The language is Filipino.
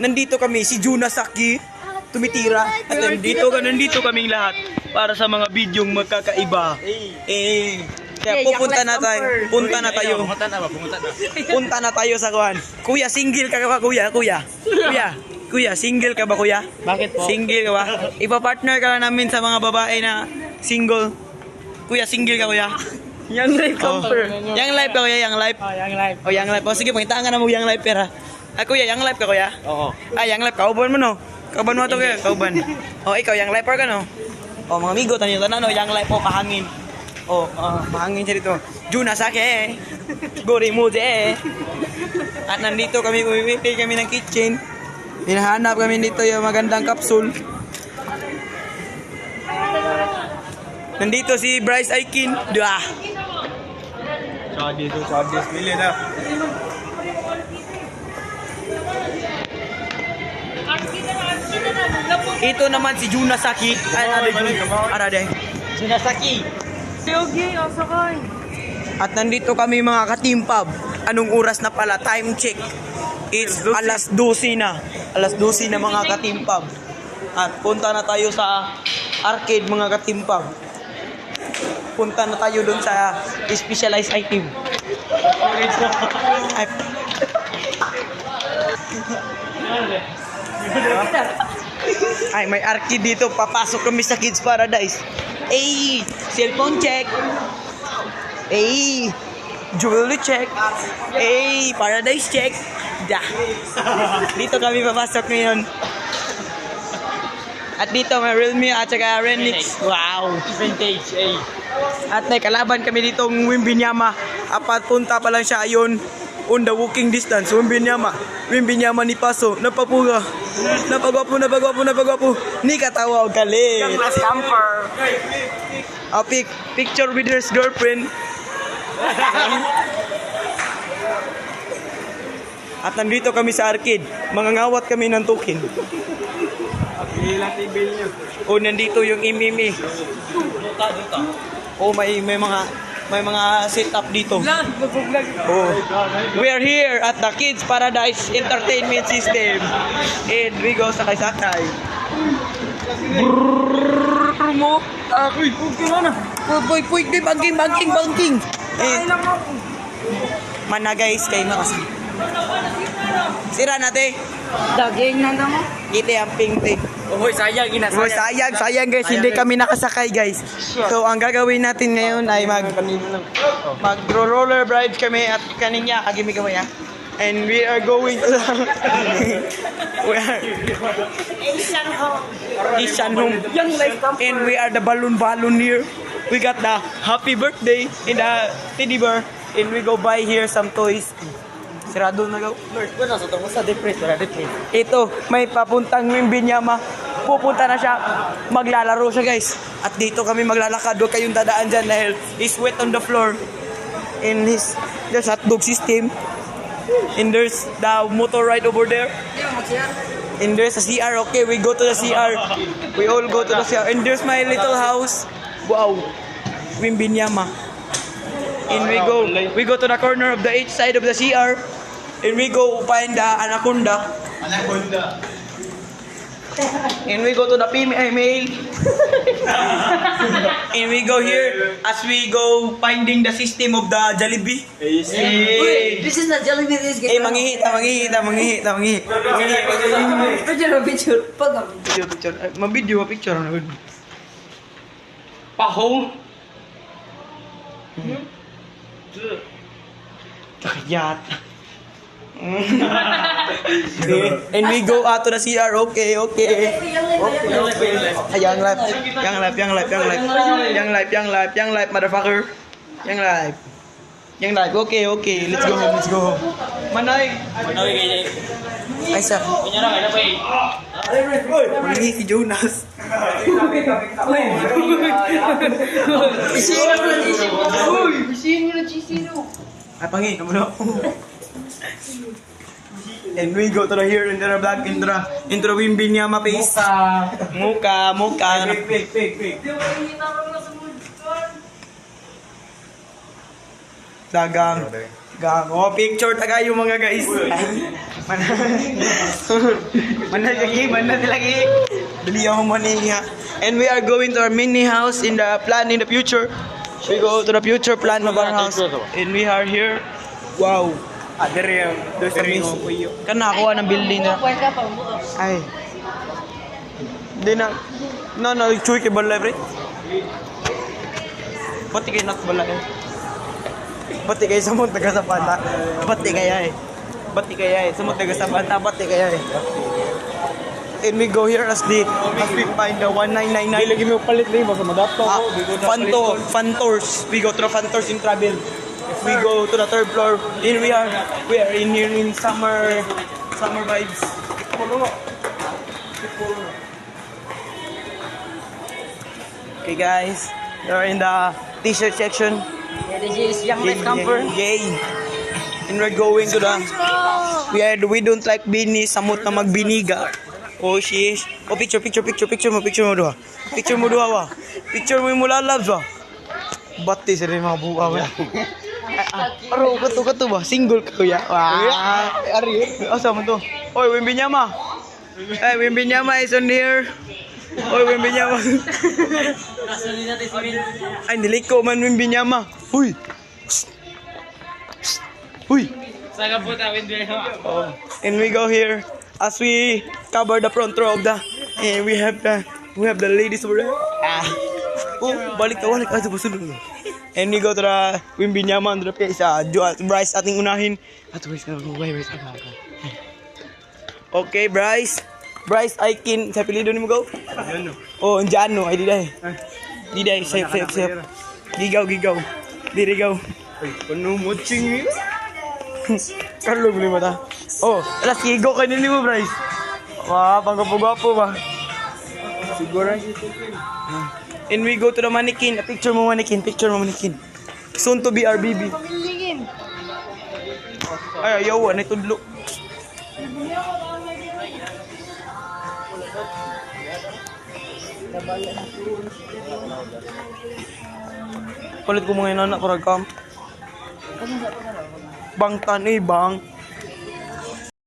Nandito kami, si Juna Saki, tumitira. At nandito kaming lahat para sa mga bidyong magkakaiba. Kaya punta na tayo sa kuhan. Kuya, single ka ba kuya? Kuya, single ka ba kuya? Bakit po? Single ka ba? Ipa-partner ka lang namin sa mga babae na single. Kuya, single ka kuya? Young life camper. Yang live ka kuya, yang live. Young life. Oh, yang live. Oh, sige, pangitaan ka na mo yang live pera. Kuya, yang live ka kuya? Oo. Yang live, kauban mo no? Kauban mo ito kuya, kauban. Ikaw, yang live ka no? Mga amigo, tanyo no, yang live po, pahangin. Pahangin siya dito. Juna Saki, Gori Muze. At nandito kami, umipili kami ng kitchen. Hinahanap kami dito yung magandang kapsul. Nandito si Bryce Aikin. Charges. Bili na. Ito naman si Juna Saki. Juna Saki. At nandito kami mga ka-team pub. Anong oras na pala? Time check. It's alas 12 na. Alas 12 na mga ka-team pub. At punta na tayo sa arcade mga ka-team pub. Punta na tayo dun sa specialized item. May arcade dito. Papasok kami sa Kids Paradise. Cellphone check. Jewelry check. Paradise check. Dito kami papasok ngayon. At dito may Realme at saka Renix. Wow. Vintage. At may kalaban kami dito ng Wimbinyama. Apat punta pa lang siya ayon. On the walking distance. Wimbinyama ni Paso. Napapuga. Napagwapo. Ni katawa o galing. Young life camper. Picture with his girlfriend. At nandito kami sa arcade. Mangangawat kami ng token. Ilang tibil nyo. Nandito yung MMA. May mga setup dito. We are here at the Kids Paradise Entertainment System. And we go sakay-sakay. Banking. Mana guys, kayo makasama. Sira natin. Daging na naman. Kita ang ping-ping. Sayang guys, hindi kami nakasakay guys. So ang gagawin natin ngayon ay mag-roller ride kami at kaninya kagimi kami ya. And we are going to Ishan home. And we are the balloon here. We got the happy birthday in the teddy bear. And we go buy here some toys. Sirado na gaw. Ito, may papuntang Wimbinyama. Pupunta na siya. Maglalaro siya guys. At dito kami maglalakad. Huwag kayong dadaan dyan dahil he's wet on the floor. And there's hotdog system. And there's the motor ride over there. And there's a CR. Okay, we go to the CR. We all go to the CR. And there's my little house. Wow. Wimbinyama. And we go to the corner of the each side of the CR. And we go find the anaconda. And we go to the female. And we go here as we go finding the system of the Jollibee. This is not Jollibee, this is Manghihita. Picture. Mabidyo, picture. Pahong. Yacht. And we go out to the CR. Okay. Young life, motherfucker. Young life. Okay. Let's go home. Manoy kay. Ay sir. Ini si Jonas. Ay pangi, kamu na. And we go to the here in the vlog into the Wimbinyama face. Muka. Pig. Dagang. Picture tagayo mga guys. Mana lagi. Beli ako maniya. And we are going to our mini house in the plan in the future. We go to the future plan of our house. And we are here. Wow. Adere yung doon sa ringo ko iyo. Kan nakakuha ng building na. Ay. Hindi na. No, chuy kay balay, pre. Pati kayo nakbalay. Pati kayo sa mong taga sa panta. Pati kaya eh. Pati kaya eh. Sa mong taga sa panta, pati kaya eh. And we go here as we find the 1999. Lagi mo palit na baka madapto ko. Fun tours. We go to the fun tours in travel. We go to the third floor. Here we are in here in summer vibes. Okay guys, we're in the t-shirt section. Yeah, this is Young Life Camper. Yay! And we're going to the we don't like bini, samot na magbiniga. Oh shish. Oh picture mo duha. Picture mo duha wa. Picture mo mula labs ba. Bati sa rin mga buka ba. Aro kato ba? Single ka ya. Wah. Ari. Asa mo to? Oy, Wimbi Nyama. Hey, Wimbi Nyama is on here. Oy, Wimbi Nyama. Ay, niliko man Wimbi Nyama. Huy. Huy. Saka po tawin din ha. Oh. And we go here as we cover the front row of the and we have the ladies over there. Oh, balik ka sa busunod. And we go to the Wimbi Nyaman to the place. Bryce ating unahin. At Bryce ka. Okay, Bryce. Bryce Aikin. Sa pilido ni mo go? Oh, Jano. Ay, di day. Safe. Gigaw. Dirigaw. Ay, kuno mo ching. Karlo beli mata. Oh, alas kigo ka nini mo, Bryce. Wah, panggapo-gapo ba? Siguro. And we go to the mannequin. Picture mo mannequin. Soon to be our baby. Ay, ayaw. Ano itudlo? Palit ko mga inanak ko ragkam. Bangtan bang.